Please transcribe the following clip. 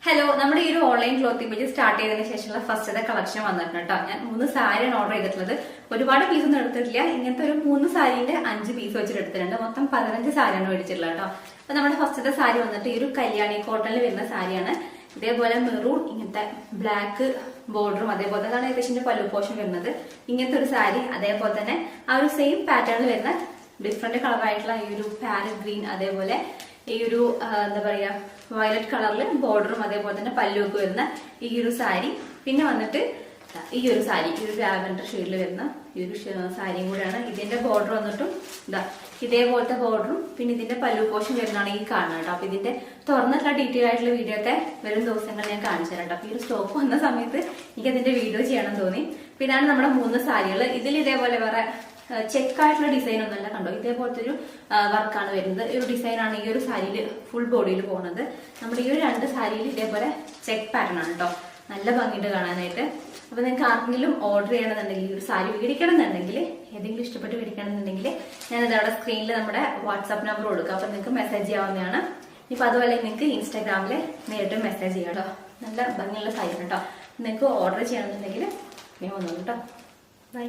Hello, നമ്മുടെ ഈ ഒരു ഓൺലൈൻ ക്ലോത്തിങ് പേജ് സ്റ്റാർട്ട് ചെയ്തതിനു ശേഷമുള്ള ഫസ്റ്റത്തെ കളക്ഷൻ വന്നിട്ടുണ്ട് കേട്ടോ. ഞാൻ 3 സാരിയാണ് ഓർഡർ ചെയ്തിട്ടുള്ളത്. ഒരുപാട് പീസ് ഒന്നും എടുത്തിട്ടില്ല. ഇങ്ങനത്തെ ഒരു 3 സാരീന്റെ 5 പീസ് വെച്ചിട്ട് എടുത്തിട്ടുണ്ട്. മൊത്തം 15 സാരിയാണ് മേടിച്ചിട്ടുള്ളത് കേട്ടോ. അപ്പൊ നമ്മുടെ ഫസ്റ്റത്തെ സാരി വന്നിട്ട് ഈ ഒരു കല്യാണി കോട്ടണിൽ വരുന്ന സാരിയാണ്. ഇതേപോലെ മെറൂൺ ഇങ്ങനത്തെ ബ്ലാക്ക് ബോർഡറും അതേപോലെ തന്നെ ഏകദേശം പല്ലു പോർഷൻ വരുന്നത് ഇങ്ങനത്തെ ഒരു സാരി. അതേപോലെ തന്നെ ആ ഒരു സെയിം പാറ്റേണിൽ വരുന്ന ഡിഫറെന്റ് കളറായിട്ടുള്ള ഈ ഒരു പാരറ്റ് ഗ്രീൻ, അതേപോലെ ഈ ഒരു എന്താ പറയാ വയലറ്റ് കളറിൽ ബോർഡറും അതേപോലെ തന്നെ പല്ലുവൊക്കെ വരുന്ന ഈ ഒരു സാരി. പിന്നെ വന്നിട്ട് ഈ ഒരു സാരി, ഈ ഒരു ലാവൻഡർ ഷെയ്ഡിൽ വരുന്ന ഈ ഒരു സാരിയും കൂടെയാണ്. ഇതിന്റെ ബോർഡർ വന്നിട്ടും ഇതാ ഇതേപോലത്തെ ബോർഡറും പിന്നെ ഇതിന്റെ പല്ലു പോഷൻ വരുന്നതാണ് ഈ കാണുന്നത് കേട്ടോ. അപ്പൊ ഇതിന്റെ തുറന്നിട്ടുള്ള ഡീറ്റെയിൽ ആയിട്ടുള്ള വീഡിയോ ഒക്കെ വരും ദിവസങ്ങൾ ഞാൻ കാണിച്ചു തരാം കേട്ടോ. അപ്പൊ ഈ ഒരു സ്റ്റോക്ക് വന്ന സമയത്ത് എനിക്ക് അതിന്റെ വീഡിയോ ചെയ്യണം തോന്നി. പിന്നാണ് നമ്മുടെ 3 സാരികൾ. ഇതിൽ ഇതേപോലെ വേറെ ചെക്കായിട്ടുള്ള ഡിസൈൻ ഒന്നുമല്ല, കണ്ടോ ഇതേപോലത്തെ ഒരു വർക്കാണ് വരുന്നത്. ഈ ഒരു ഡിസൈനാണ് ഈ ഒരു സാരിയിൽ ഫുൾ ബോഡിയിൽ പോകുന്നത്. നമ്മുടെ ഈ ഒരു 2 സാരിയിൽ ഇതേപോലെ ചെക്ക് പാറ്റേൺ ആണ് കേട്ടോ. നല്ല ഭംഗിയുണ്ട് കാണാനായിട്ട്. അപ്പൊ നിങ്ങൾക്ക് ആർക്കെങ്കിലും ഓർഡർ ചെയ്യണമെന്നുണ്ടെങ്കിൽ, ഈ ഒരു സാരി മേടിക്കണം എന്നുണ്ടെങ്കിൽ, ഏതെങ്കിലും ഇഷ്ടപ്പെട്ട് മേടിക്കണമെന്നുണ്ടെങ്കിൽ ഞാനത് അവിടെ സ്ക്രീനിൽ നമ്മുടെ വാട്സാപ്പ് നമ്പർ കൊടുക്കുക. അപ്പൊ നിങ്ങൾക്ക് മെസ്സേജ് ചെയ്യാവുന്നതാണ്. ഇപ്പൊ അതുപോലെ നിങ്ങൾക്ക് ഇൻസ്റ്റാഗ്രാമിൽ നേരിട്ട് മെസ്സേജ് ചെയ്യാം കേട്ടോ. നല്ല ഭംഗിയുള്ള സാരി കേട്ടോ. നിങ്ങൾക്ക് ഓർഡർ ചെയ്യണമെന്നുണ്ടെങ്കിൽ ഞാൻ വന്നു കേട്ടോ. ബൈ.